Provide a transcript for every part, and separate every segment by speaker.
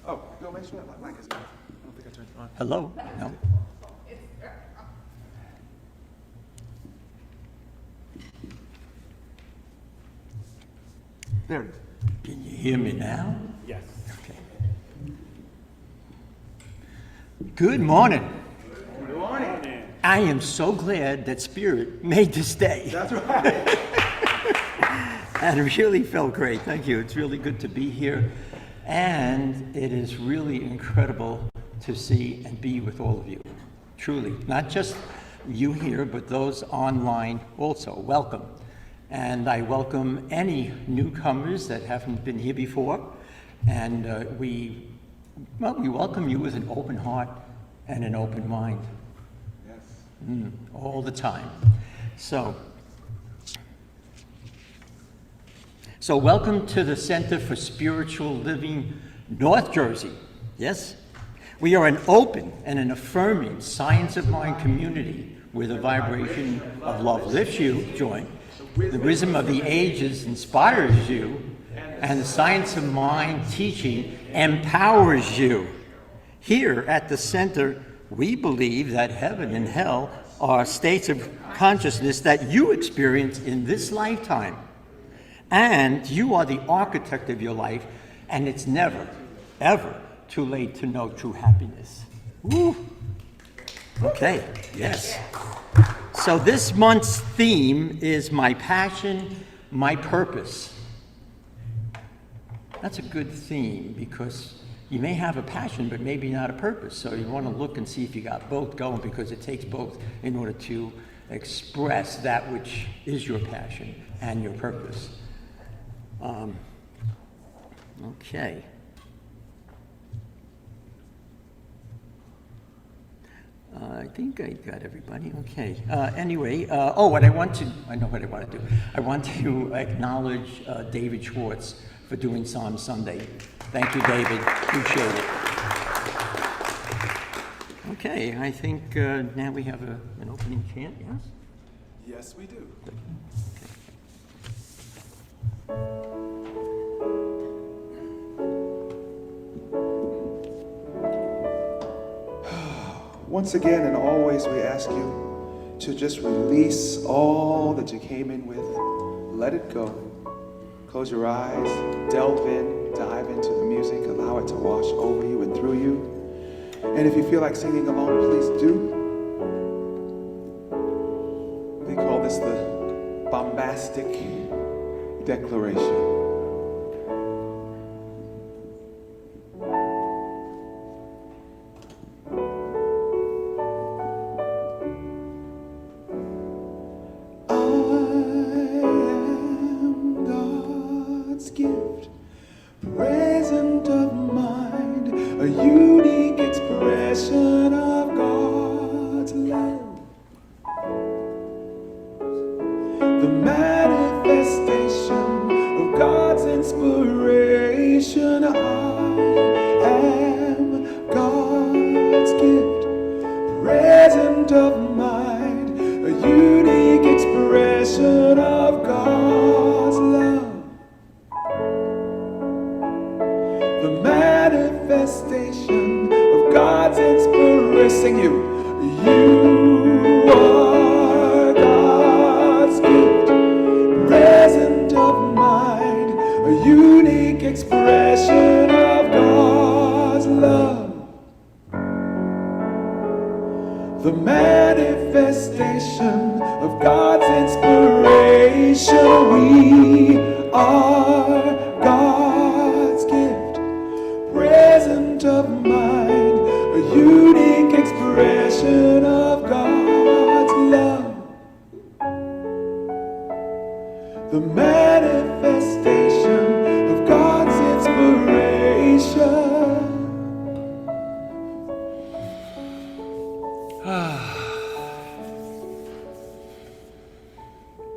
Speaker 1: Oh, go make sure that mic is on. I don't think I turned it on.
Speaker 2: Hello? No?
Speaker 1: There it is.
Speaker 2: Can you hear me now?
Speaker 1: Yes.
Speaker 2: Okay. Good morning.
Speaker 1: Good morning.
Speaker 2: I am so glad that Spirit made this day.
Speaker 1: That's right.
Speaker 2: And it really felt great. Thank you. It's really good to be here. And it is really incredible to see and be with all of you. Truly. Not just you here, but those online also. Welcome. And I welcome any newcomers that haven't been here before. And we welcome you with an open heart and an open mind.
Speaker 1: Yes.
Speaker 2: All the time. So welcome to the Center for Spiritual Living, North Jersey. Yes? We are an open and an affirming science of mind community where the vibration of love lifts you, join, the wisdom of the ages inspires you, and the science of mind teaching empowers you. Here at the center, we believe that heaven and hell are states of consciousness that you experience in this lifetime. And you are the architect of your life, and it's never, ever too late to know true happiness. Woo! Okay, yes. So this month's theme is my passion, my purpose. That's a good theme because you may have a passion, but maybe not a purpose. So you want to look and see if you got both going, because it takes both in order to express that which is your passion and your purpose. Okay. I think I got everybody. Okay. Anyway, I know what I want to do. I want to acknowledge David Schwartz for doing Psalm Sunday. Thank you, David. Appreciate it. Okay, I think now we have an opening chant, yes?
Speaker 1: Yes, we do. Once again and always, we ask you to just release all that you came in with. Let it go. Close your eyes, delve in, dive into the music, allow it to wash over you and through you. And if you feel like singing along, please do. We call this the bombastic declaration.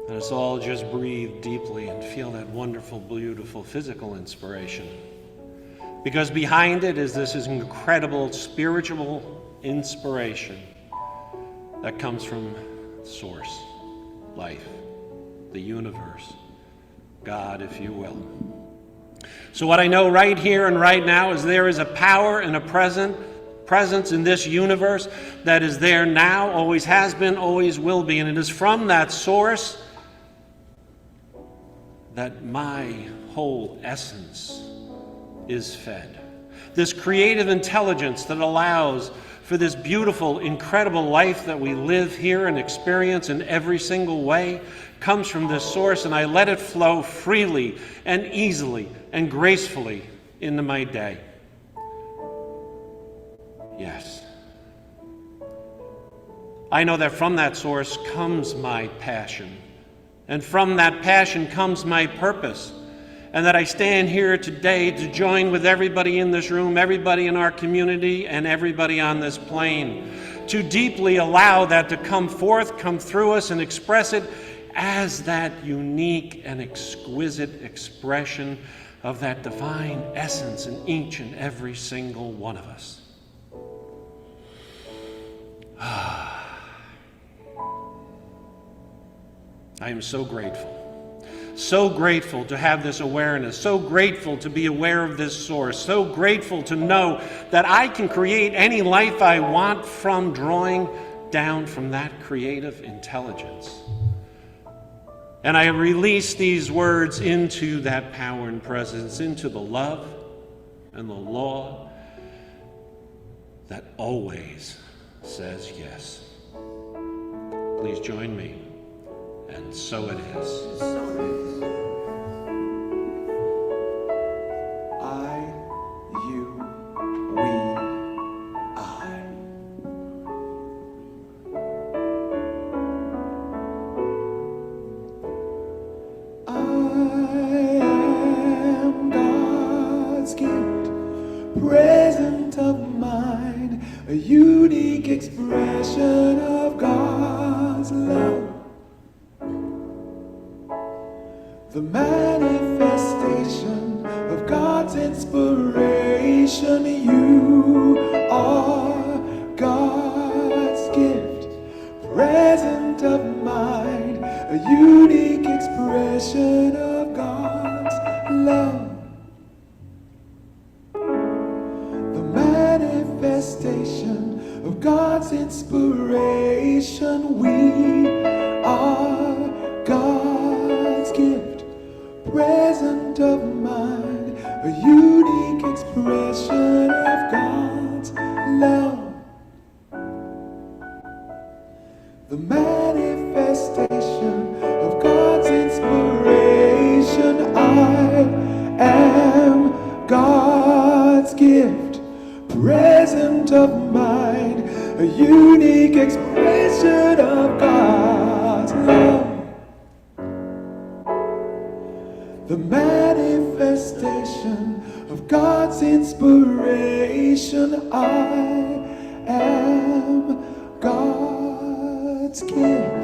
Speaker 3: Let us all just breathe deeply and feel that wonderful, beautiful physical inspiration. Because behind it is this incredible spiritual inspiration that comes from Source, life, the universe, God, if you will. So what I know right here and right now is there is a power and a presence in this universe that is there now, always has been, always will be. And it is from that source that my whole essence is fed. This creative intelligence that allows for this beautiful, incredible life that we live here and experience in every single way comes from this source, and I let it flow freely and easily and gracefully into my day. Yes. I know that from that source comes my passion, and from that passion comes my purpose, and that I stand here today to join with everybody in this room, everybody in our community, and everybody on this plane, to deeply allow that to come forth, come through us, and express it as that unique and exquisite expression of that divine essence in each and every single one of us. I am so grateful to have this awareness, so grateful to be aware of this source, so grateful to know that I can create any life I want from drawing down from that creative intelligence. And I release these words into that power and presence, into the love and the law that always says yes. Please join me, and so it is.
Speaker 1: I, you, we, I. I am God's gift, present of mind, a unique expression of God's love. The manifestation of God's inspiration. You are God's gift, present of mind, a unique expression of God's love. The manifestation of God's inspiration. We are God's gift, present of mind, a unique expression of God's love. The manifestation of God's inspiration. I am God's gift, present of mind, a unique expression of God's love. The manifestation of God's inspiration. I am God's gift.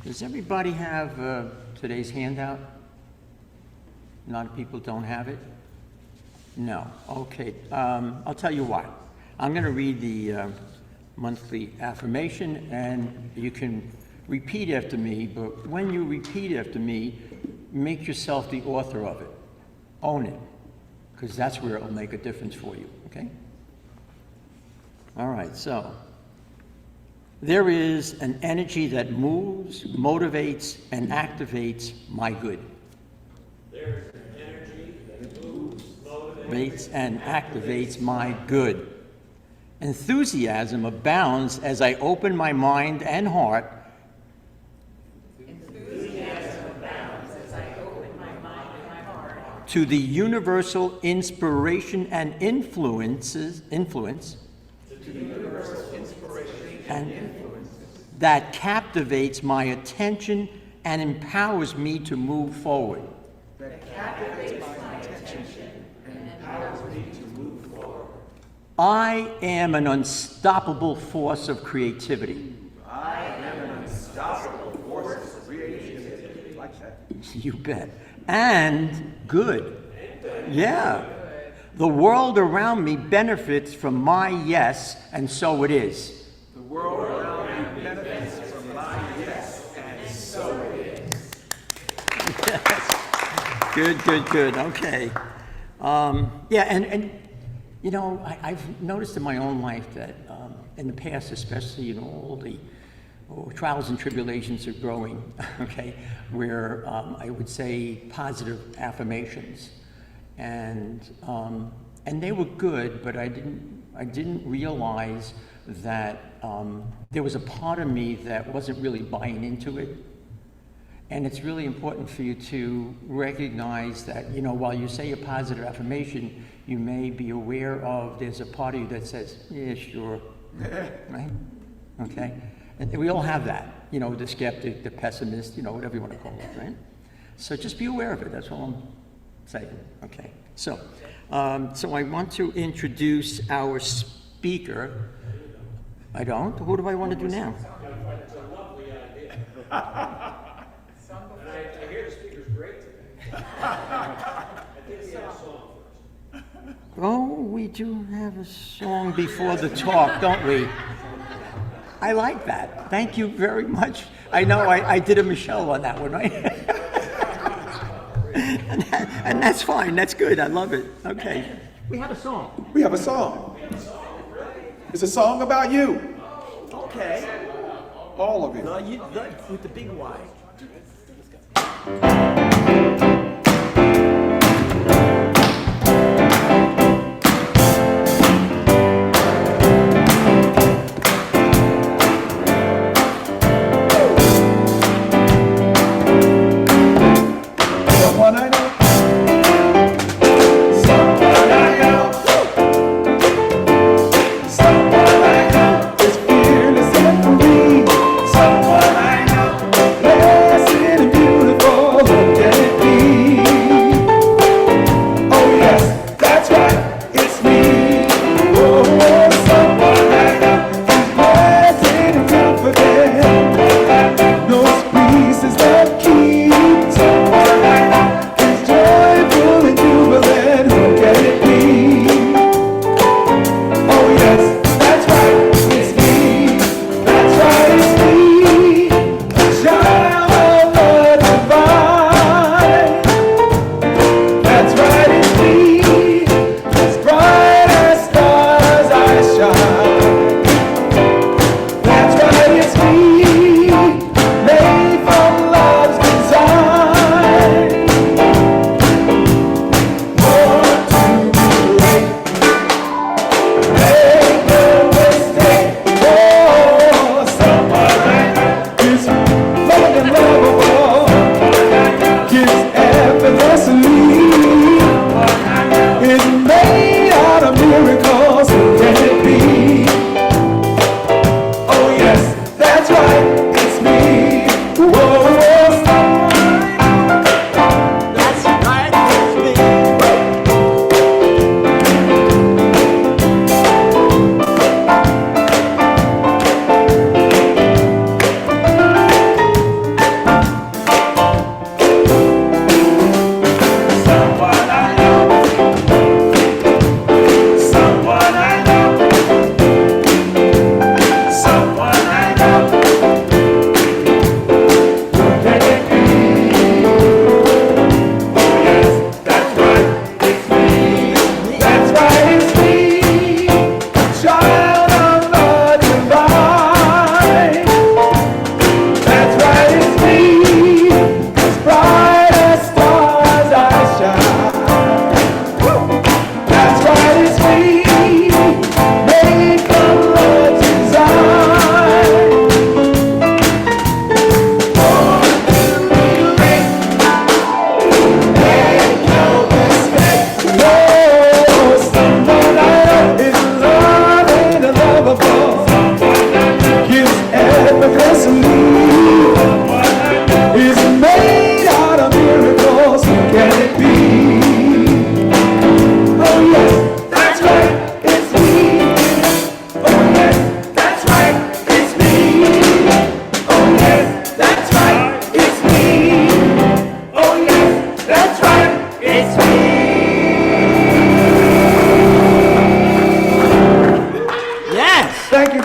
Speaker 2: Does everybody have today's handout? A lot of people don't have it? No. Okay. I'll tell you what. I'm going to read the monthly affirmation, and you can repeat after me, but when you repeat after me, make yourself the author of it. Own it, because that's where it will make a difference for you, okay? All right, so there is an energy that moves, motivates, and activates my good.
Speaker 3: There is an energy that moves, motivates,
Speaker 2: And activates my good. Enthusiasm abounds as I open my mind and heart. To the universal inspiration and influence that captivates my attention and empowers me to move forward. I am an unstoppable force of creativity. Like that. You bet. And good. Yeah. The world around me benefits from my yes, and so it is.
Speaker 1: The world around me benefits from my yes, and so it is.
Speaker 2: Good, good, good. Okay. Yeah, and you know, I've noticed in my own life that in the past, especially, you know, all the trials and tribulations are growing, okay, where I would say positive affirmations. And they were good, but I didn't realize that there was a part of me that wasn't really buying into it. And it's really important for you to recognize that, you know, while you say a positive affirmation, you may be aware of there's a part of you that says, yeah, sure, right? Okay? And we all have that, you know, the skeptic, the pessimist, you know, whatever you want to call it, right? So just be aware of it, that's all I'm saying, okay? So, so I want to introduce our speaker. I don't? Who do I want to do now?
Speaker 3: It's a lovely idea. I hear the speaker's great today. I think we have a song first.
Speaker 2: Oh, we do have a song before the talk, don't we? I like that. Thank you very much. I know I did a Michelle on that one, right? and that's fine. That's good. I love it. Okay. We have a song.
Speaker 1: We have a song. It's a song about you.
Speaker 2: Okay.
Speaker 1: All of you.
Speaker 2: With the big Y.
Speaker 1: Someone I know. Someone I know. Someone I know is fearless and free. Someone I know, blessed and beautiful, look at it be.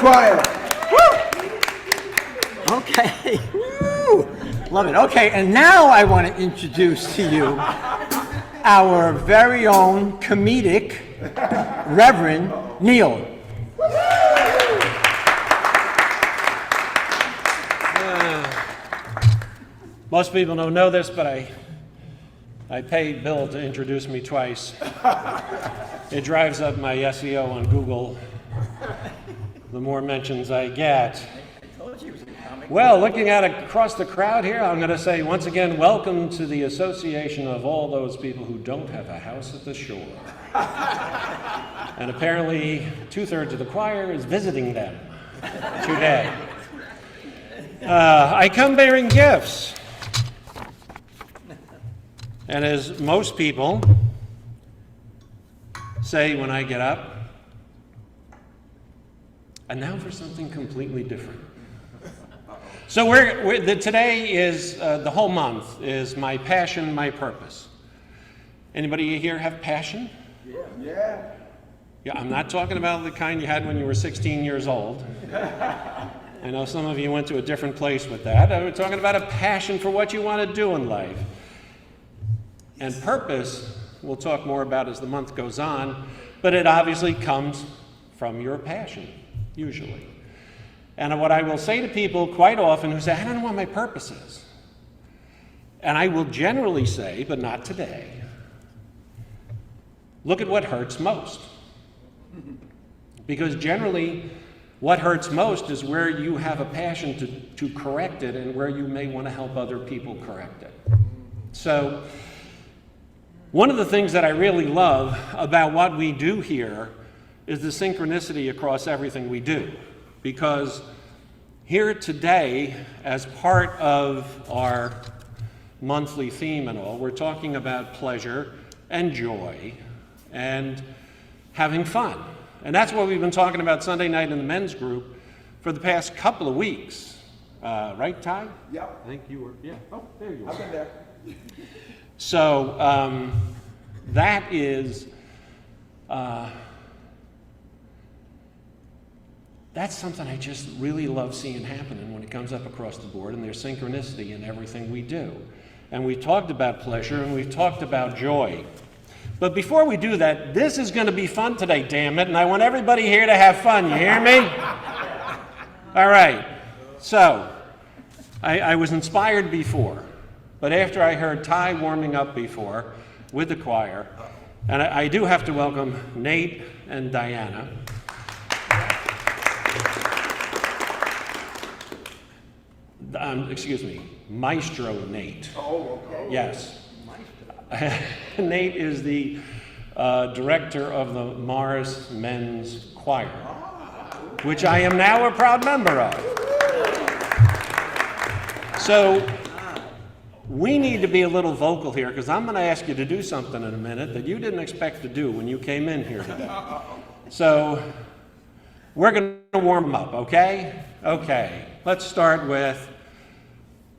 Speaker 1: choir.
Speaker 2: Okay. Woo! Love it. Okay, and now I want to introduce to you our very own comedic Reverend Neil.
Speaker 3: Most people don't know this, but I paid Bill to introduce me twice. It drives up my SEO on Google the more mentions I get. Well, looking at across the crowd here, I'm going to say once again, welcome to the association of all those people who don't have a house at the shore. And apparently 2/3 of the choir is visiting them today. I come bearing gifts. And as most people say when I get up, and now for something completely different. So today is, the whole month is my passion, my purpose. Anybody here have passion?
Speaker 1: Yeah.
Speaker 3: Yeah, I'm not talking about the kind you had when you were 16 years old. I know some of you went to a different place with that. I'm talking about a passion for what you want to do in life. And purpose, we'll talk more about as the month goes on, but it obviously comes from your passion, usually. And what I will say to people quite often who say, I don't know what my purpose is. And I will generally say, but not today, look at what hurts most. Because generally, what hurts most is where you have a passion to correct it and where you may want to help other people correct it. So, one of the things that I really love about what we do here is the synchronicity across everything we do. Because here today, as part of our monthly theme and all, we're talking about pleasure and joy and having fun. And that's what we've been talking about Sunday night in the men's group for the past couple of weeks. Right, Ty?
Speaker 1: Yep.
Speaker 3: I think you were, yeah. Oh, there you are.
Speaker 1: I've been there.
Speaker 3: So that is, that's something I just really love seeing happening when it comes up across the board, and there's synchronicity in everything we do. And we've talked about pleasure, and we've talked about joy. But before we do that, this is going to be fun today, damn it, and I want everybody here to have fun, you hear me? All right, so I was inspired before. But after I heard Ty warming up before with the choir, and I do have to welcome Nate and Diana. Excuse me, Maestro Nate.
Speaker 1: Oh, okay.
Speaker 3: Yes. Nate is the director of the Mars Men's Choir, which I am now a proud member of. So, we need to be a little vocal here because I'm going to ask you to do something in a minute that you didn't expect to do when you came in here today. So we're going to warm them up, okay? Okay. Let's start with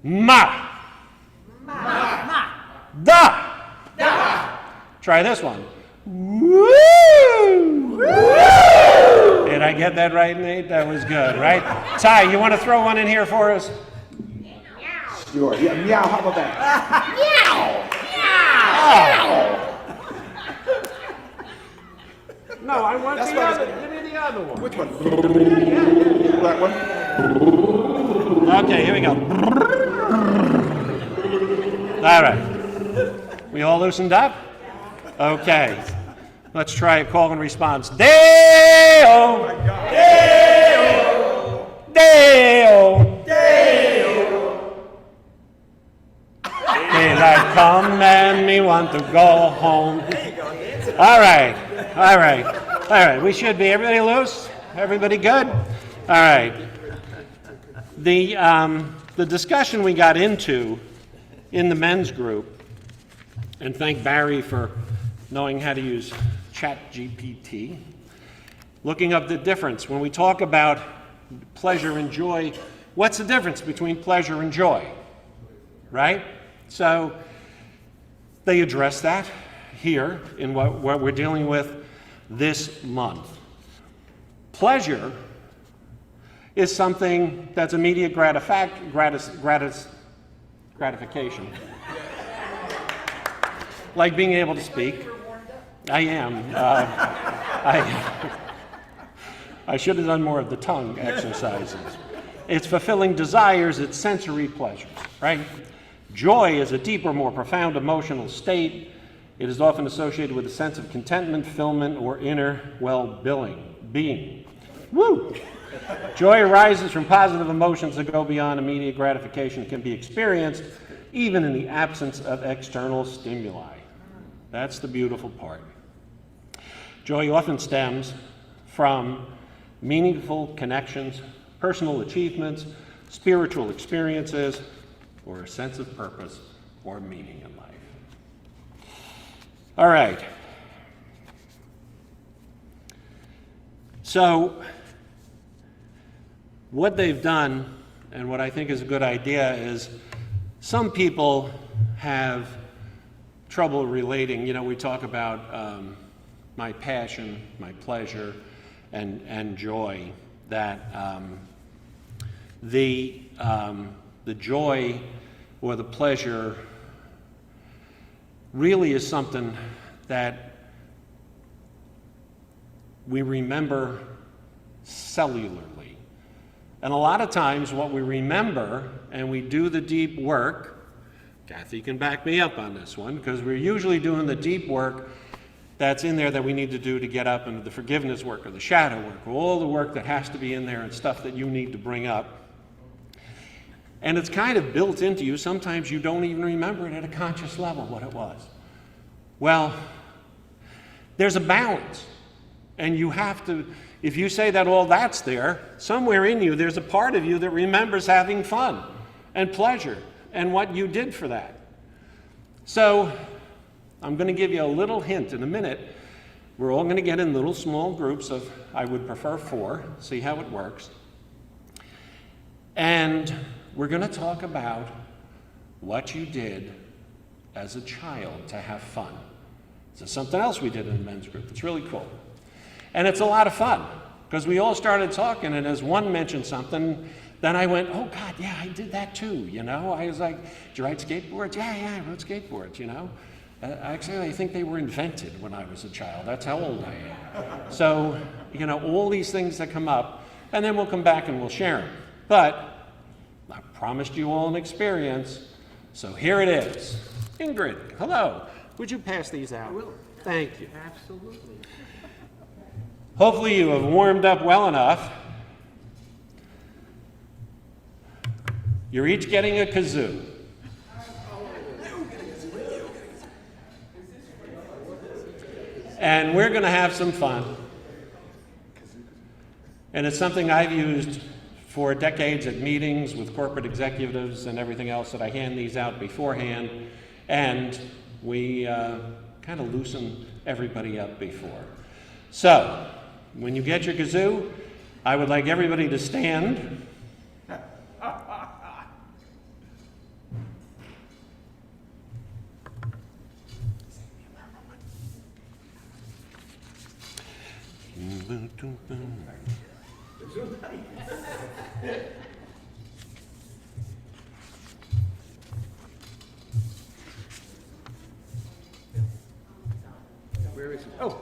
Speaker 3: ma. Ma. Ma. Da. Da. Try this one. Woo. Woo. Did I get that right, Nate? That was good, right? Ty, you want to throw one in here for us?
Speaker 1: Sure. Yeah, meow. How about that?
Speaker 3: Meow! Meow! No, I want
Speaker 1: That's
Speaker 3: the
Speaker 1: what
Speaker 3: other. Give me the other one.
Speaker 1: Which one? That one?
Speaker 3: Okay, here we go. All right. We all loosened up? Okay. Let's try a call and response. Deo! Deo! Deo! Daylight come and me want to go home. All right. We should be. Everybody loose? Everybody good? All right. The discussion we got into in the men's group, and thank Barry for knowing how to use ChatGPT, looking up the difference. When we talk about pleasure and joy, what's the difference between pleasure and joy? Right? So they address that here in what we're dealing with this month. Pleasure is something that's immediate gratification. Like being able to speak. I am. I should have done more of the tongue exercises. It's fulfilling desires, it's sensory pleasures, right? Joy is a deeper, more profound emotional state. It is often associated with a sense of contentment, fulfillment, or inner well-being. Woo! Joy arises from positive emotions that go beyond immediate gratification and can be experienced even in the absence of external stimuli. That's the beautiful part. Joy often stems from meaningful connections, personal achievements, spiritual experiences, or a sense of purpose or meaning in life. All right. So, what they've done, and what I think is a good idea, is some people have trouble relating. You know, we talk about my passion, my pleasure, and joy, that the joy or the pleasure really is something that we remember cellularly. And a lot of times what we remember, and we do the deep work, Kathy can back me up on this one, because we're usually doing the deep work that's in there that we need to do to get up into the forgiveness work or the shadow work, or all the work that has to be in there and stuff that you need to bring up. And it's kind of built into you. Sometimes you don't even remember it at a conscious level what it was. Well, there's a balance. And you have to, if you say that all that's there, somewhere in you there's a part of you that remembers having fun and pleasure and what you did for that. So I'm going to give you a little hint in a minute. We're all going to get in little small groups of, I would prefer 4, see how it works. And we're going to talk about what you did as a child to have fun. This is something else we did in the men's group. It's really cool. And it's a lot of fun, because we all started talking, and as one mentioned something, then I went, oh God, yeah, I did that too, you know? I was like, did you ride skateboards? Yeah, I rode skateboards, you know? Actually, I think they were invented when I was a child. That's how old I am. So, you know, all these things that come up, and then we'll come back and we'll share them. But I promised you all an experience, so here it is. Ingrid, hello. Would you pass these out? I will. Thank you.
Speaker 2: Absolutely.
Speaker 3: Hopefully you have warmed up well enough. You're each getting a kazoo. And we're going to have some fun. And it's something I've used for decades at meetings with corporate executives and everything else, that I hand these out beforehand, and we kind of loosen everybody up before. So, when you get your kazoo, I would like everybody to stand.
Speaker 1: Where is he? Oh.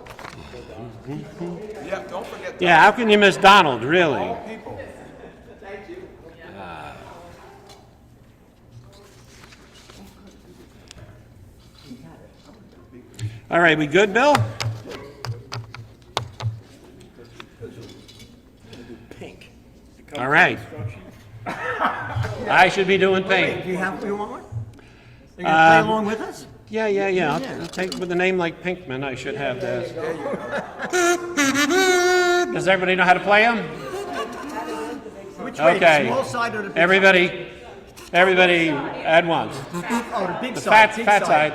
Speaker 1: Yeah, don't forget that.
Speaker 3: Yeah, how can you miss Donald, really?
Speaker 1: All people. Thank you.
Speaker 3: All right, we good, Bill?
Speaker 2: Pink.
Speaker 3: All right. I should be doing pink.
Speaker 2: Do you want one? Are you going to play along with us?
Speaker 3: Yeah. I'll take with a name like Pinkman. I should have this. Does everybody know how to play them?
Speaker 2: Which way,
Speaker 3: Okay.
Speaker 2: the small side or the big
Speaker 3: Everybody at once.
Speaker 2: side? Oh, the big
Speaker 3: The
Speaker 2: side.
Speaker 3: fat side.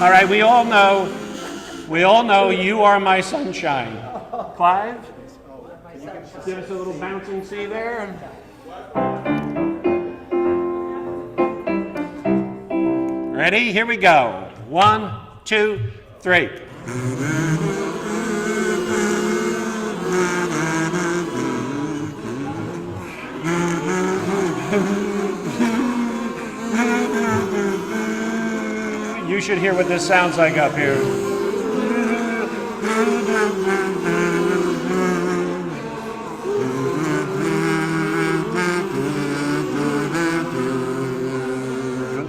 Speaker 3: All right, we all know you are my sunshine. Clive, give us a little bouncing C there. Ready? Here we go. 1, 2, 3. You should hear what this sounds like up here.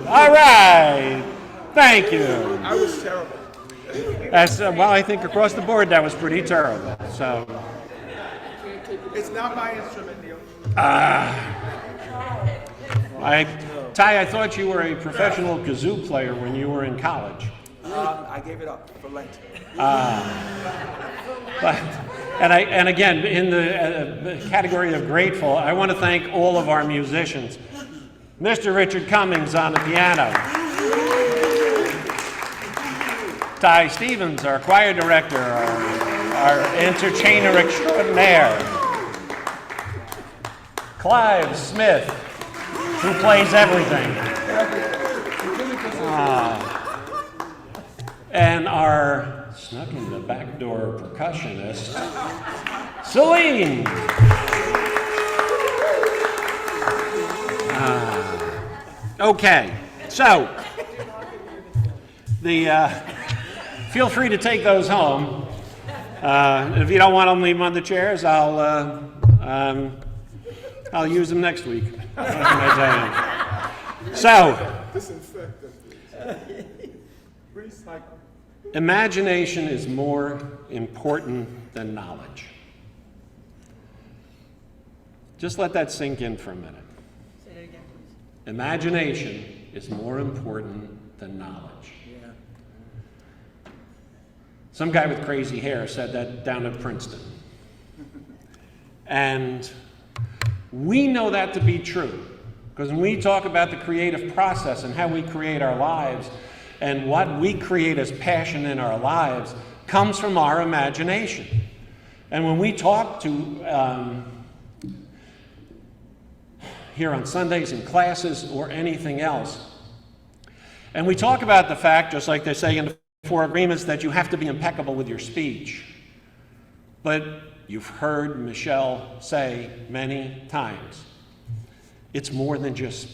Speaker 3: All right. Thank you.
Speaker 1: I was terrible.
Speaker 3: That's, well, I think across the board that was pretty terrible. So,
Speaker 1: It's not my instrument, Neil.
Speaker 3: Ty, I thought you were a professional kazoo player when you were in college.
Speaker 1: I gave it up for Lent.
Speaker 3: But, and again, in the category of grateful, I want to thank all of our musicians. Mr. Richard Cummings on the piano. Ty Stevens, our choir director, our entertainer extraordinaire. Clive Smith, who plays everything. And our snuck in the back door percussionist, Celine. Okay, so feel free to take those home. If you don't want them, leave them on the chairs. I'll use them next week. What can I tell you? So, imagination is more important than knowledge. Just let that sink in for a minute.
Speaker 4: Say that again, please.
Speaker 3: Imagination is more important than knowledge.
Speaker 4: Yeah.
Speaker 3: Some guy with crazy hair said that down at Princeton. And we know that to be true, because when we talk about the creative process and how we create our lives, and what we create as passion in our lives comes from our imagination. And when we talk to here on Sundays in classes or anything else, and we talk about the fact, just like they say in the Four Agreements, that you have to be impeccable with your speech. But you've heard Michelle say many times, it's more than just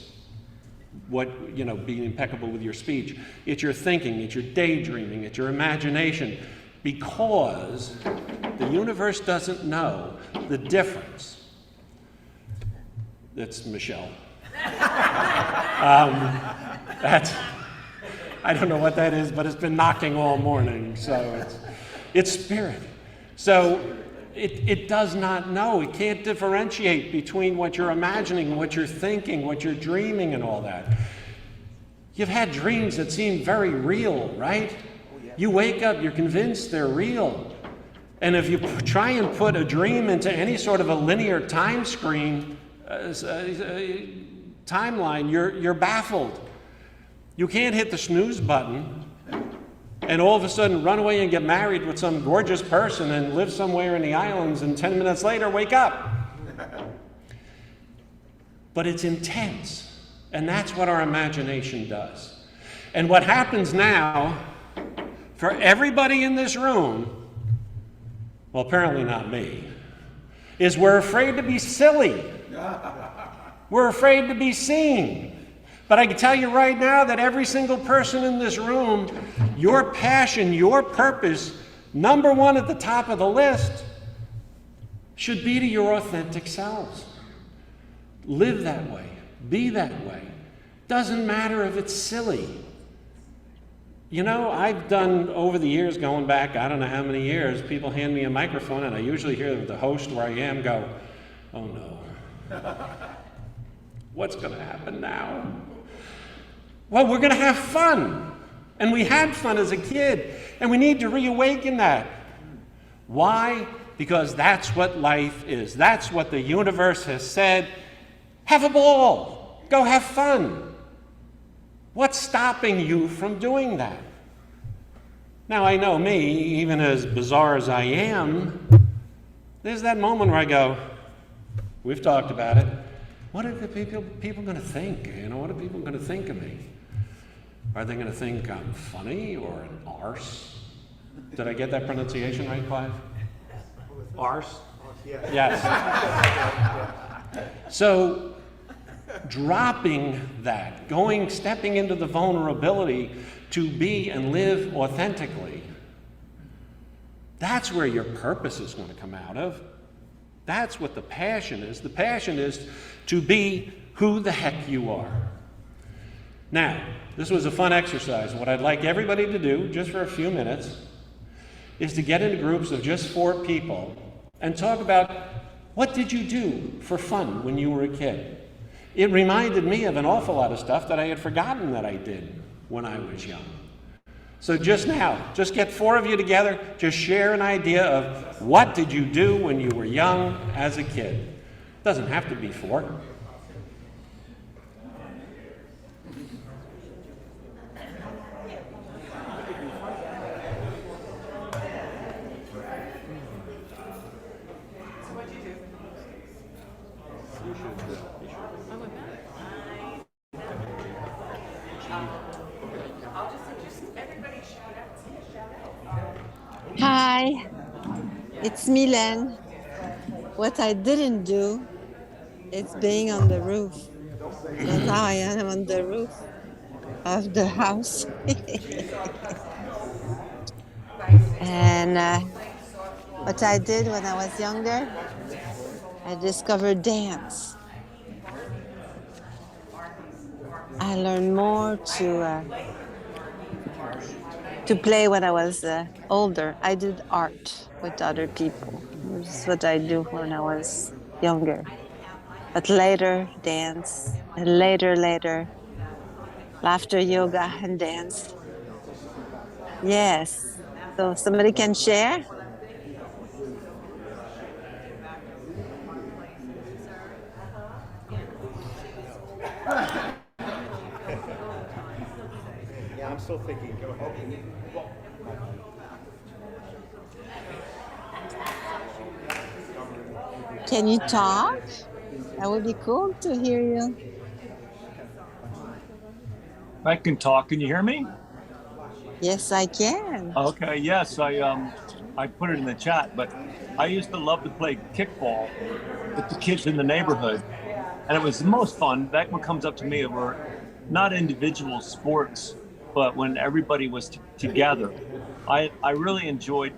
Speaker 3: being impeccable with your speech. It's your thinking, it's your daydreaming, it's your imagination, because the universe doesn't know the difference. That's Michelle. I don't know what that is, but it's been knocking all morning, so it's spirit. So it does not know. It can't differentiate between what you're imagining, what you're thinking, what you're dreaming, and all that. You've had dreams that seem very real, right? You wake up, you're convinced they're real. And if you try and put a dream into any sort of a linear time screen, timeline, you're baffled. You can't hit the snooze button and all of a sudden run away and get married with some gorgeous person and live somewhere in the islands and 10 minutes later wake up. But it's intense, and that's what our imagination does. And what happens now, for everybody in this room, well, apparently not me, is we're afraid to be silly. We're afraid to be seen. But I can tell you right now that every single person in this room, your passion, your purpose, number one at the top of the list, should be to your authentic selves. Live that way. Be that way. Doesn't matter if it's silly. You know, I've done over the years, going back, I don't know how many years, people hand me a microphone and I usually hear the host where I am go, oh no. What's going to happen now? Well, we're going to have fun. And we had fun as a kid. And we need to reawaken that. Why? Because that's what life is. That's what the universe has said. Have a ball. Go have fun. What's stopping you from doing that? Now, I know me, even as bizarre as I am, there's that moment where I go, we've talked about it. What are the people going to think? You know, what are people going to think of me? Are they going to think I'm funny or an arse? Did I get that pronunciation right, Clive? Ars? Yes. So, dropping that, stepping into the vulnerability to be and live authentically, that's where your purpose is going to come out of. That's what the passion is. The passion is to be who the heck you are. Now, this was a fun exercise. What I'd like everybody to do, just for a few minutes, is to get into groups of just 4 people and talk about what did you do for fun when you were a kid. It reminded me of an awful lot of stuff that I had forgotten that I did when I was young. So just now, just get 4 of you together, just share an idea of what did you do when you were young as a kid. Doesn't have to be 4.
Speaker 4: Hi, it's Milan. What I didn't do is being on the roof. So now I am on the roof of the house. And what I did when I was younger, I discovered dance. I learned more to play when I was older. I did art with other people. This is what I do when I was younger. But later, dance, and later, laughter, yoga, and dance. Yes. So somebody can share?
Speaker 5: Yeah, I'm still thinking. Go ahead.
Speaker 4: Can you talk? That would be cool to hear you.
Speaker 6: I can talk. Can you hear me?
Speaker 4: Yes, I can.
Speaker 6: Okay. Yes, I put it in the chat, but I used to love to play kickball with the kids in the neighborhood, and it was the most fun. That what comes up to me were not individual sports, but when everybody was together. I really enjoyed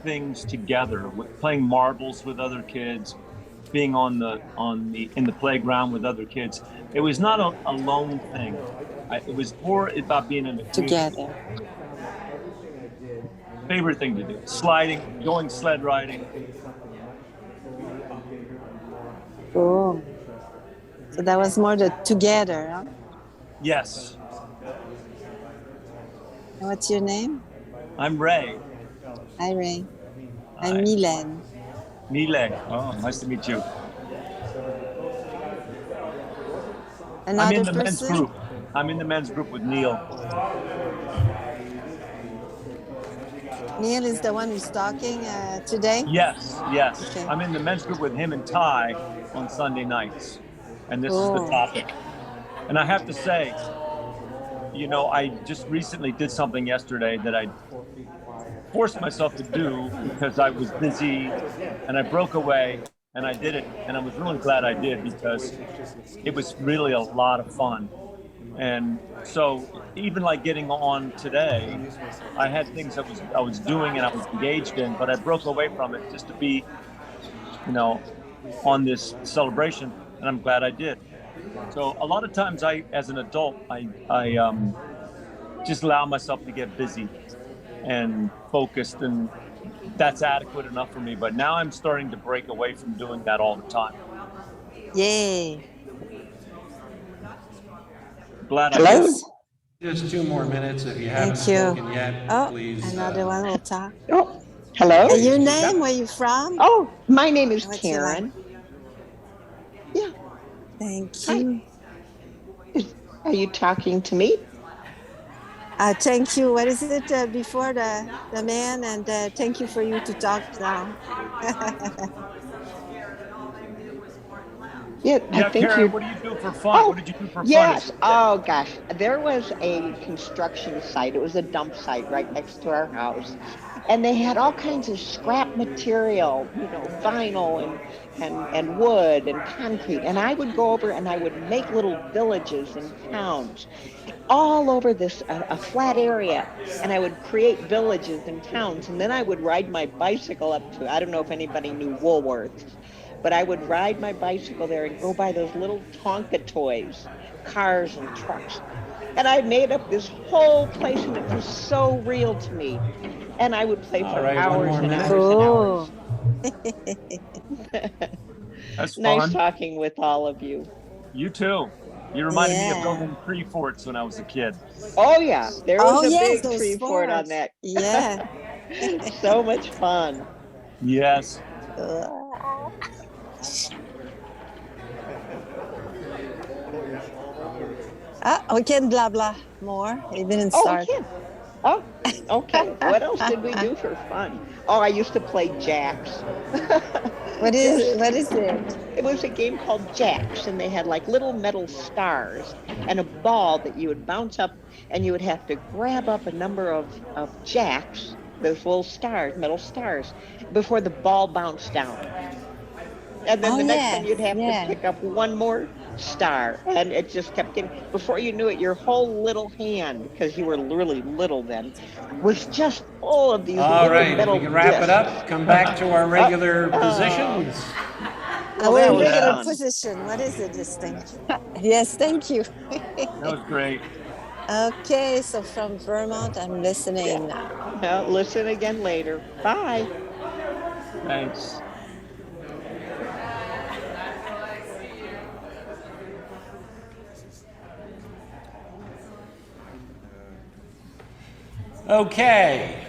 Speaker 6: things together, with playing marbles with other kids, being in the playground with other kids. It was not a lone thing. It was more about being in a community.
Speaker 4: Together.
Speaker 6: Favorite thing to do: sliding, going sled riding.
Speaker 4: Cool. So that was more the together, huh?
Speaker 6: Yes,
Speaker 4: And what's your name?
Speaker 6: I'm Ray.
Speaker 4: Hi, Ray. I'm
Speaker 6: Hi.
Speaker 4: Milan.
Speaker 6: Nile. Oh, nice to meet you. I'm
Speaker 4: Another
Speaker 6: in the men's
Speaker 4: person?
Speaker 6: group. I'm in the men's group with Neil.
Speaker 4: Neil is the one who's talking today?
Speaker 6: Yes.
Speaker 4: Okay.
Speaker 6: I'm in the men's group with him and Ty on Sunday nights, and this is the
Speaker 4: Cool.
Speaker 6: topic. And I have to say, I just recently did something yesterday that I forced myself to do because I was busy, and I broke away and I did it, and I was really glad I did because it was really a lot of fun. And so even like getting on today, I had things I was doing and I was engaged in, but I broke away from it just to be, on this celebration, and I'm glad I did. So a lot of times as an adult, I just allow myself to get busy and focused, and that's adequate enough for me. But now I'm starting to break away from doing that all the time.
Speaker 4: Yay.
Speaker 6: Glad I
Speaker 4: Hello?
Speaker 6: did.
Speaker 3: Just 2 more minutes. If you haven't
Speaker 4: Thank you.
Speaker 3: spoken yet,
Speaker 4: Oh,
Speaker 3: please.
Speaker 4: another one will talk.
Speaker 7: Oh, hello.
Speaker 4: Your name, where you from?
Speaker 7: Oh, my name is
Speaker 4: What's your
Speaker 7: Karen. Yeah.
Speaker 4: Thank
Speaker 7: Hi.
Speaker 4: you.
Speaker 7: Are you talking to me?
Speaker 4: Thank you. What is it before the man? And thank you for you to talk now.
Speaker 7: Yeah, I
Speaker 6: Yeah,
Speaker 7: think
Speaker 6: Karen,
Speaker 7: you're.
Speaker 6: what do you do for fun?
Speaker 7: Oh,
Speaker 6: What did you do for fun as
Speaker 7: yes.
Speaker 6: a kid?
Speaker 7: Oh, gosh. There was a construction site. It was a dump site right next to our house. And they had all kinds of scrap material, vinyl and wood and concrete. And I would go over and I would make little villages and towns all over this a flat area. And I would create villages and towns. And then I would ride my bicycle up to, I don't know if anybody knew Woolworths, but I would ride my bicycle there and go by those little Tonka toys, cars and trucks. And I made up this whole place and it was so real to me. And I would play
Speaker 3: All
Speaker 7: for
Speaker 3: right, one
Speaker 7: hours
Speaker 3: more
Speaker 7: and
Speaker 3: minute.
Speaker 7: hours and hours.
Speaker 4: Cool.
Speaker 6: That's
Speaker 7: Nice
Speaker 6: fun.
Speaker 7: talking with all of you.
Speaker 6: You too. You reminded me of
Speaker 4: Yeah.
Speaker 6: building tree forts when I was a kid.
Speaker 7: Oh, yeah. There was
Speaker 4: Oh,
Speaker 7: a
Speaker 4: yes,
Speaker 7: big
Speaker 4: those
Speaker 7: tree fort on
Speaker 4: forts.
Speaker 7: that.
Speaker 4: Yeah.
Speaker 7: So much fun.
Speaker 6: Yes.
Speaker 4: We can blah blah more. It didn't
Speaker 7: Oh,
Speaker 4: start.
Speaker 7: yeah. Oh, okay. What else did we do for fun? Oh, I used to play jacks.
Speaker 4: What is it?
Speaker 7: It was a game called Jacks, and they had like little metal stars and a ball that you would bounce up, and you would have to grab up a number of jacks, those little stars, metal stars, before the ball bounced down. And then
Speaker 4: Oh,
Speaker 7: the next
Speaker 4: yeah,
Speaker 7: time you'd have
Speaker 4: yeah.
Speaker 7: to pick up one more star, and it just kept getting, before you knew it, your whole little hand, because you were really little then, was just full of these
Speaker 3: All
Speaker 7: little
Speaker 3: right,
Speaker 7: metal
Speaker 3: we can wrap it
Speaker 7: discs.
Speaker 3: up, come back to our regular positions.
Speaker 7: Well, that
Speaker 4: Our
Speaker 7: was
Speaker 4: regular
Speaker 7: fun.
Speaker 4: position. What is it, this thing? Yes, thank you.
Speaker 6: That was great.
Speaker 4: Okay, so from Vermont, I'm listening now.
Speaker 7: Well, listen again later. Bye.
Speaker 6: Thanks.
Speaker 3: Okay.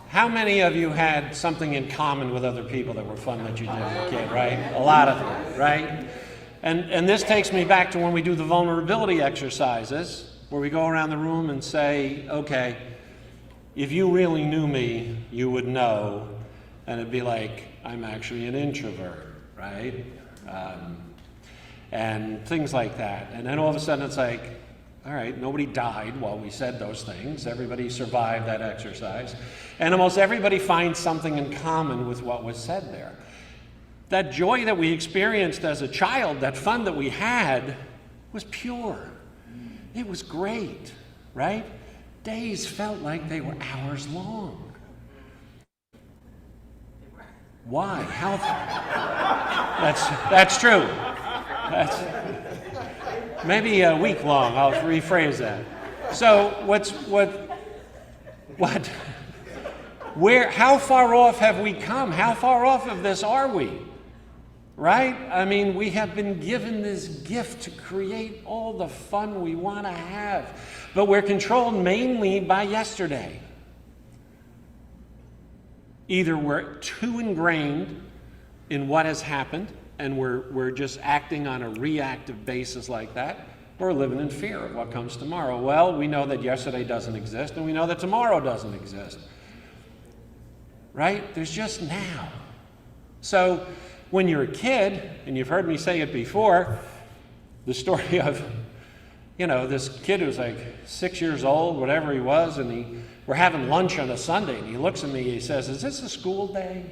Speaker 3: How many of you had something in common with other people that were fun that you did as a kid, right? A lot of them, right? And this takes me back to when we do the vulnerability exercises, where we go around the room and say, okay, if you really knew me, you would know, and it'd be like, I'm actually an introvert, right? And things like that. And then all of a sudden it's like, all right, nobody died while we said those things. Everybody survived that exercise. And almost everybody finds something in common with what was said there. That joy that we experienced as a child, that fun that we had, was pure. It was great, right? Days felt like they were hours long. Why? How? That's true. Maybe a week long. I'll rephrase that. So how far off have we come? How far off of this are we? Right? I mean, we have been given this gift to create all the fun we want to have, but we're controlled mainly by yesterday. Either we're too ingrained in what has happened, and we're just acting on a reactive basis like that, or living in fear of what comes tomorrow. Well, we know that yesterday doesn't exist, and we know that tomorrow doesn't exist. Right? There's just now. So when you're a kid, and you've heard me say it before, the story of, this kid who was like 6 years old, whatever he was, and we're having lunch on a Sunday, and he looks at me, he says, "Is this a school day?"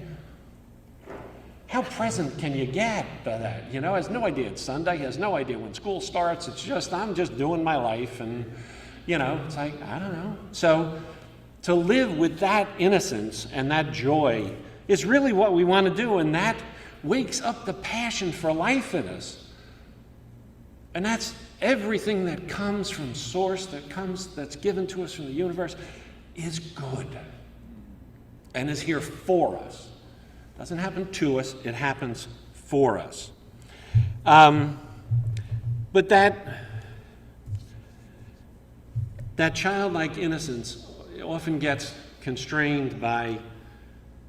Speaker 3: How present can you get by that? He has no idea it's Sunday. He has no idea when school starts. It's just, I'm just doing my life. And, it's like, I don't know. So to live with that innocence and that joy is really what we want to do. And that wakes up the passion for life in us. And that's everything that comes from source, that's given to us from the universe, is good and is here for us. Doesn't happen to us, it happens for us. But that childlike innocence often gets constrained by,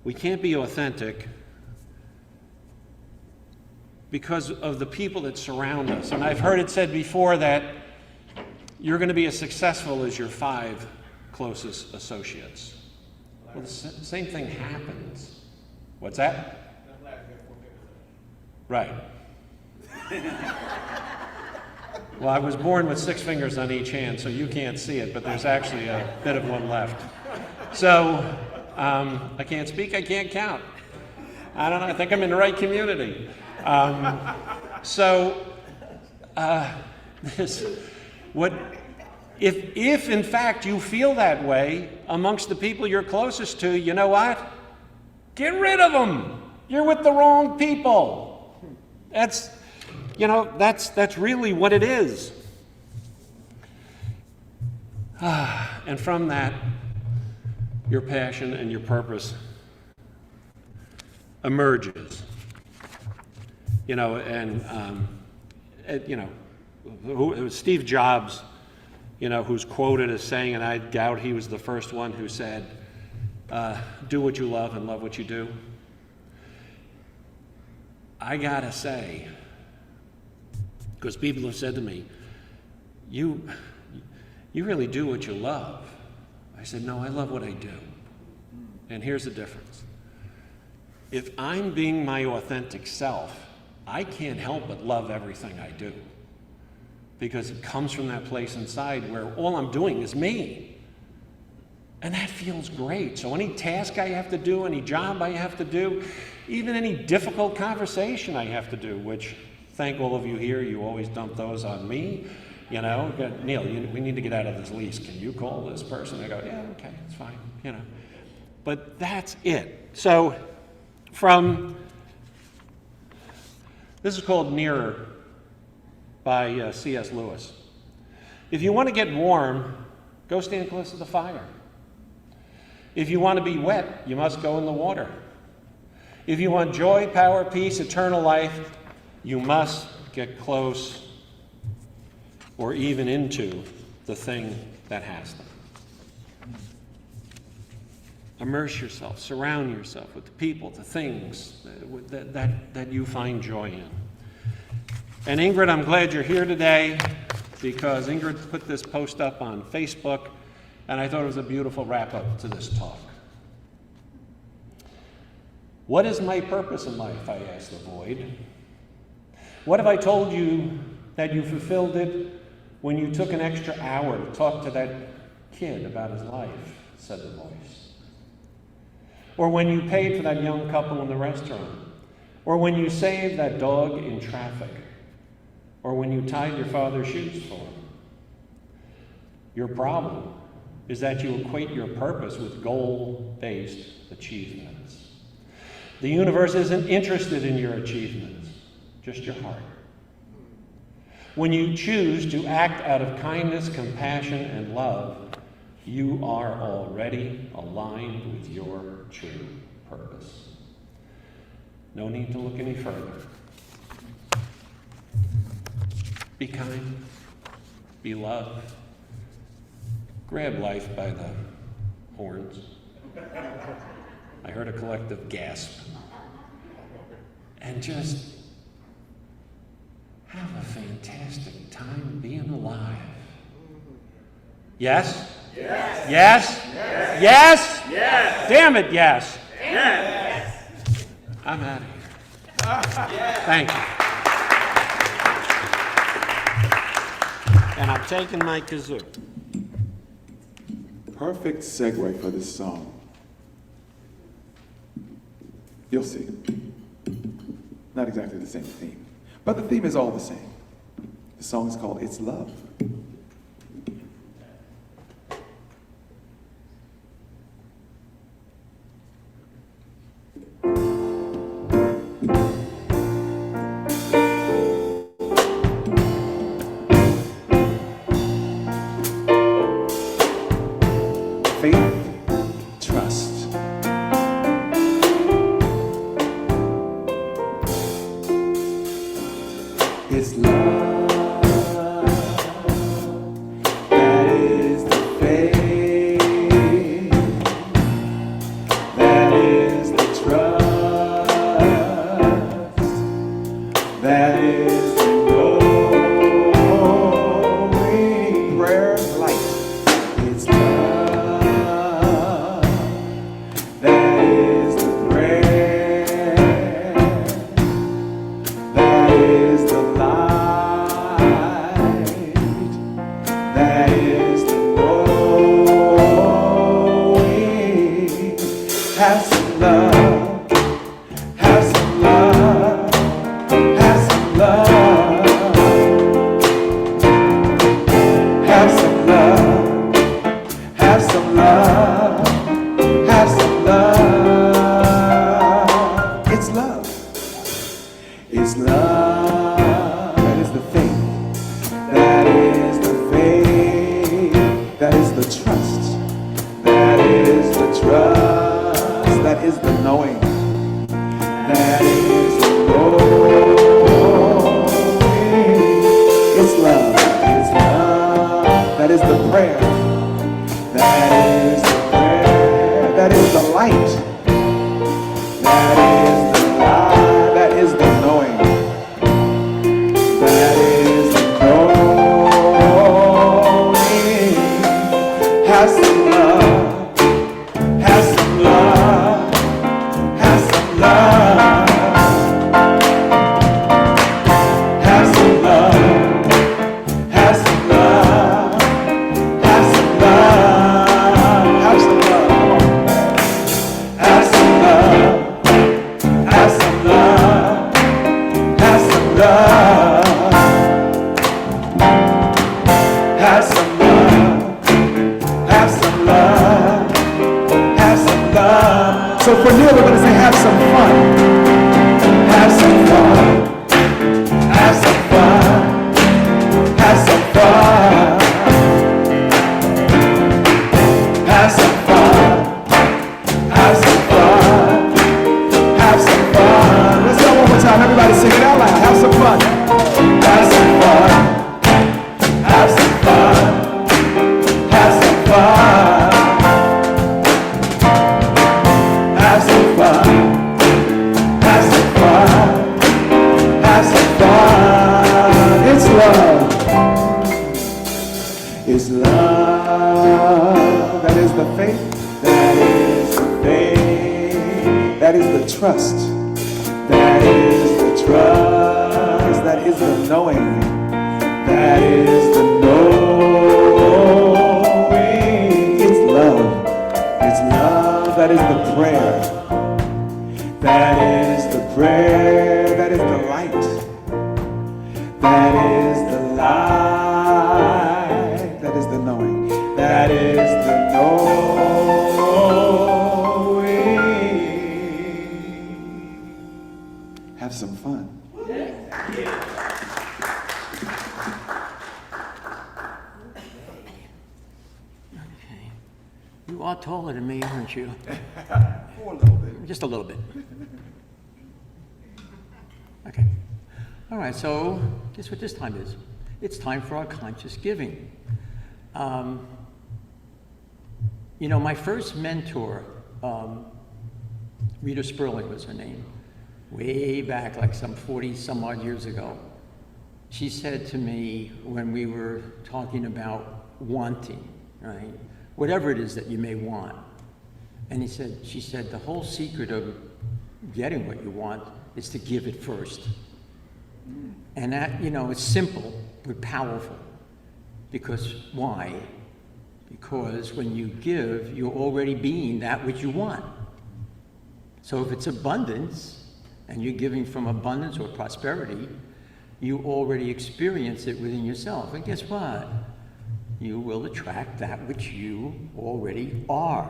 Speaker 3: we can't be authentic because of the people that surround us. And I've heard it said before that you're going to be as successful as your 5 closest associates. Well, the same thing happens. What's that? Right. Well, I was born with 6 fingers on each hand, so you can't see it, but there's actually a bit of one left. So, I can't speak, I can't count. I don't know, I think I'm in the right community. If in fact you feel that way amongst the people you're closest to, you know what? Get rid of them. You're with the wrong people. That's really what it is. And from that, your passion and your purpose emerges. It was Steve Jobs, who's quoted as saying, and I doubt he was the first one who said, do what you love and love what you do. I gotta say, because people have said to me, you really do what you love. I said, no, I love what I do. And here's the difference. If I'm being my authentic self, I can't help but love everything I do, because it comes from that place inside where all I'm doing is me. And that feels great. So any task I have to do, any job I have to do, even any difficult conversation I have to do, which, thank all of you here, you always dump those on me. Neil, we need to get out of this lease. Can you call this person? I go, yeah, okay, it's fine, But that's it. So this is called Nearer by C.S. Lewis. If you want to get warm, go stand close to the fire. If you want to be wet, you must go in the water. If you want joy, power, peace, eternal life, you must get close or even into the thing that has them. Immerse yourself, surround yourself with the people, the things that you find joy in. And Ingrid, I'm glad you're here today, because Ingrid put this post up on Facebook, and I thought it was a beautiful wrap-up to this talk. What is my purpose in life, I asked the void. What if I told you that you fulfilled it when you took an extra hour to talk to that kid about his life, said the voice. Or when you paid for that young couple in the restaurant. Or when you saved that dog in traffic. Or when you tied your father's shoes for him. Your problem is that you equate your purpose with goal-based achievements. The universe isn't interested in your achievements, just your heart. When you choose to act out of kindness, compassion, and love, you are already aligned with your true purpose. No need to look any further. Be kind, be loved, grab life by the horns. I heard a collective gasp. And just have a fantastic time being alive. Yes? Yes? Yes? Yes? Yes? Yes. Damn it, yes. Yes. I'm out of here. Thank you. And I'm taking my kazoo.
Speaker 1: Perfect segue for this song. You'll see. Not exactly the same theme, but the theme is all the same. The song is called It's Love. It's love. trust. That is the trust. That is the knowing. That is the knowing. It's love. It's love. That is the prayer. That is the prayer. That is the light. That is the light. That is the knowing. That is the knowing. Have some love. Have some love. Have some love. Have some love. Have some love. Have some love. Have some love. Come on. Have some love. Have some love. Have some love. Have some love. Have some love. Have some love. So for Neil, we're going to say have some fun. Have some fun. Have some fun. Have some fun. Have some fun. Have some fun. Have some fun. Let's go one more time. Everybody sing it out loud. Have some fun. Have some fun. Have some fun. Have some fun. Have some fun. Have some fun. Have some fun. It's love. It's love. That is the faith. That is the faith. That is the trust. That is the trust. That is the knowing. That is the knowing. It's love. It's love. That is the prayer. That is the prayer. That is the light. That is the light. That is the knowing. That is the knowing. Have some fun.
Speaker 2: Okay. You are taller than me, aren't you?
Speaker 1: Oh, a little bit.
Speaker 2: Just a little bit. Okay. All right, so guess what this time is? It's time for our conscious giving. You know, my first mentor, Rita Sperling was her name, way back like some 40 some odd years ago. She said to me when we were talking about wanting, right? Whatever it is that you may want. And she said, the whole secret of getting what you want is to give it first. And that, you know, it's simple but powerful. Because why? Because when you give, you're already being that which you want. So if it's abundance, and you're giving from abundance or prosperity, you already experience it within yourself. And guess what? You will attract that which you already are.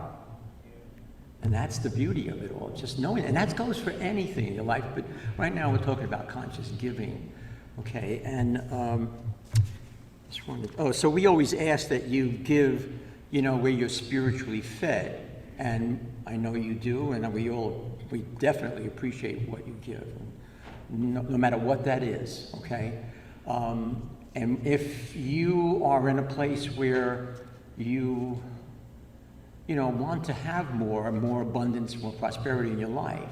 Speaker 2: And that's the beauty of it all, just knowing it. And that goes for anything in your life, but right now we're talking about conscious giving, okay? And so we always ask that you give, you know, where you're spiritually fed. And I know you do, and we definitely appreciate what you give, no matter what that is, okay? And if you are in a place where you want to have more abundance, more prosperity in your life,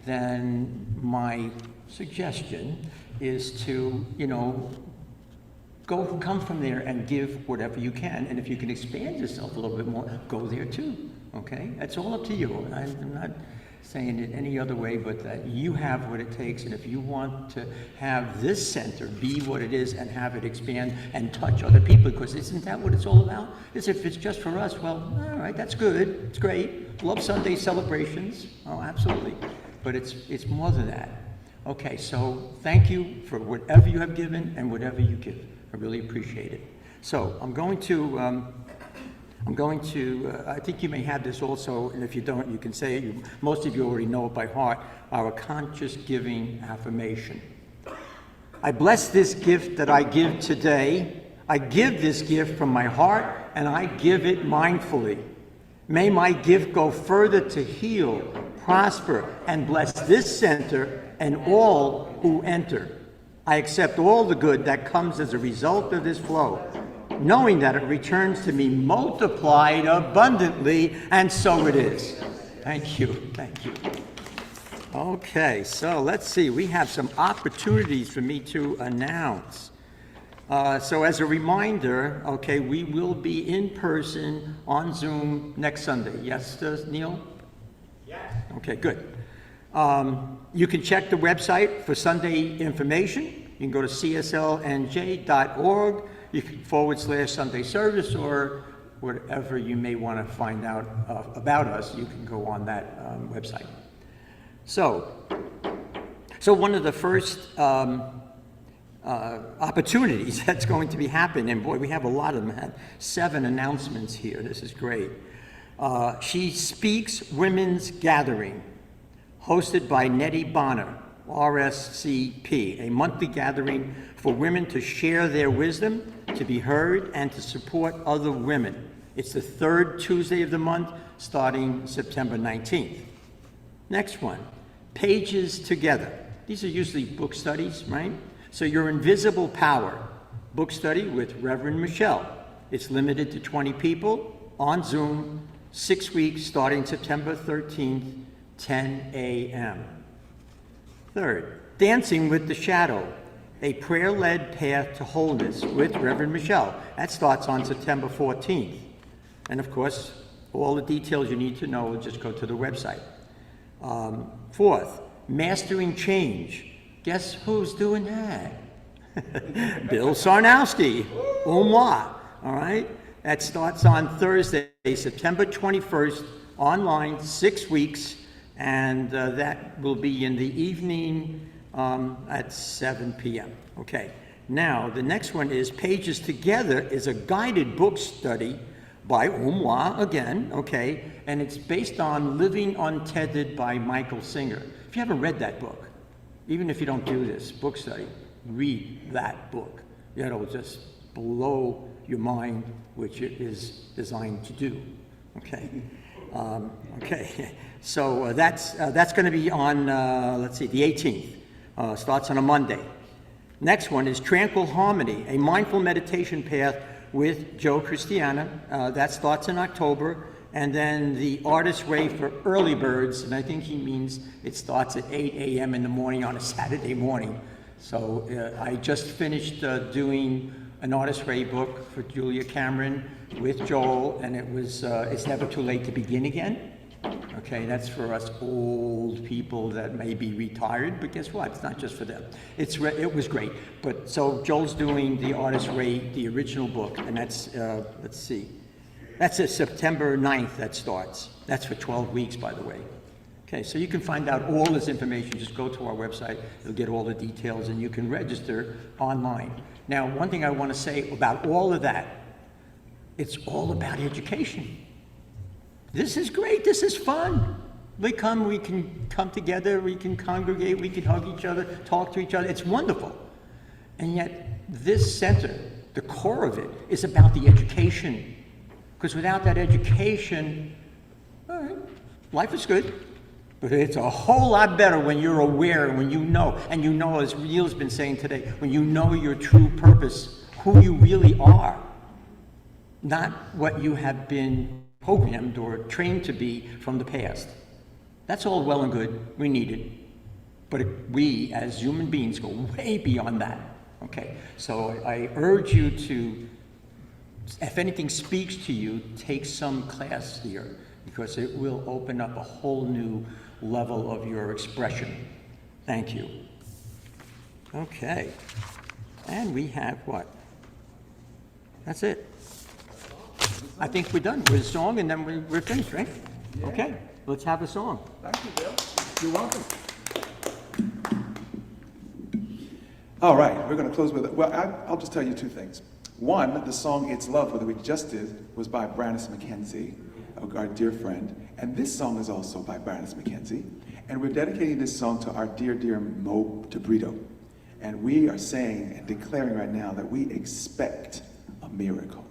Speaker 2: then my suggestion is to, come from there and give whatever you can. And if you can expand yourself a little bit more, go there too, okay? That's all up to you. I'm not saying it any other way, but that you have what it takes. And if you want to have this center be what it is and have it expand and touch other people, because isn't that what it's all about? Is if it's just for us, well, all right, that's good, it's great. Love Sunday celebrations, oh, absolutely. But it's more than that. Okay, so thank you for whatever you have given and whatever you give. I really appreciate it. So I'm going to, I think you may have this also, and if you don't, you can say it. Most of you already know it by heart, our conscious giving affirmation. I bless this gift that I give today. I give this gift from my heart, and I give it mindfully. May my gift go further to heal, prosper, and bless this center and all who enter. I accept all the good that comes as a result of this flow, knowing that it returns to me multiplied abundantly, and so it is. Thank you, thank you. Okay, so let's see, we have some opportunities for me to announce. So as a reminder, okay, we will be in person on Zoom next Sunday. Yes, Neil? Yes. Okay, good. You can check the website for Sunday information. You can go to cslnj.org. You can /Sunday service, or whatever you may want to find out about us, you can go on that website. So one of the first opportunities that's going to be happening, and boy, we have a lot of them. I had 7 announcements here. This is great. She Speaks Women's Gathering, hosted by Nettie Bonner, RSCP, a monthly gathering for women to share their wisdom, to be heard, and to support other women. It's the 3rd Tuesday of the month, starting September 19th. Next one, Pages Together. These are usually book studies, right? So Your Invisible Power, book study with Reverend Michelle. It's limited to 20 people on Zoom, 6 weeks, starting September 13th, 10 a.m. Third, Dancing with the Shadow, a prayer-led path to wholeness with Reverend Michelle. That starts on September 14th. And of course, all the details you need to know, just go to the website. Fourth, Mastering Change. Guess who's doing that? Bill Sarnowski, Umwa, all right? That starts on Thursday, September 21st, online, 6 weeks, and that will be in the evening at 7 p.m. Okay, now the next one is Pages Together is a guided book study by Umwa again, okay, and it's based on Living Untethered by Michael Singer. If you haven't read that book, even if you don't do this book study, read that book. It'll just blow your mind, which it is designed to do, okay? Okay, so that's going to be on, let's see, the 18th. Starts on a Monday. Next one is Tranquil Harmony, a mindful meditation path with Joe Christiana. That starts in October. And then the Artist's Way for early birds, and I think he means it starts at 8 a.m. in the morning on a Saturday morning. So I just finished doing an Artist's Way book for Julia Cameron with Joel, and it was It's Never Too Late to Begin Again. Okay, that's for us old people that may be retired, but guess what? It's not just for them. It was great. But so Joel's doing the Artist's Way, the original book, and that's, let's see. That's September 9th that starts. That's for 12 weeks, by the way. Okay, so you can find out all this information. Just go to our website. You'll get all the details, and you can register online. Now, one thing I want to say about all of that, it's all about education. This is great. This is fun. We can come together, we can congregate, we can hug each other, talk to each other. It's wonderful. And yet, this center, the core of it, is about the education. Because without that education, all right, life is good, but it's a whole lot better when you're aware, when you know, and you know, as Neil's been saying today, when you know your true purpose, who you really are, not what you have been programmed or trained to be from the past. That's all well and good, we need it, but we as human beings go way beyond that, okay? So I urge you to, if anything speaks to you, take some class here, because it will open up a whole new level of your expression. Thank you. Okay, and we have what? That's it. I think we're done with a song, and then we're finished, right? Yeah. Okay, let's have a song.
Speaker 1: Thank you, Bill. You're welcome. All right, we're going to close with it. Well, I'll just tell you 2 things. One, the song It's Love, that we just did, was by Brannis McKenzie, our dear friend. And this song is also by Brannis McKenzie. And we're dedicating this song to our dear, dear Mo DeBrito. And we are saying and declaring right now that we expect miracle.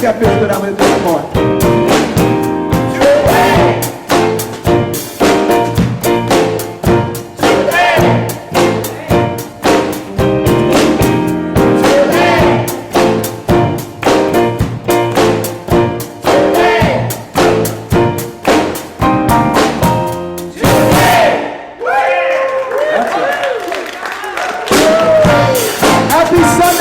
Speaker 1: That feels good. I'm going to do some more. Happy Sunday.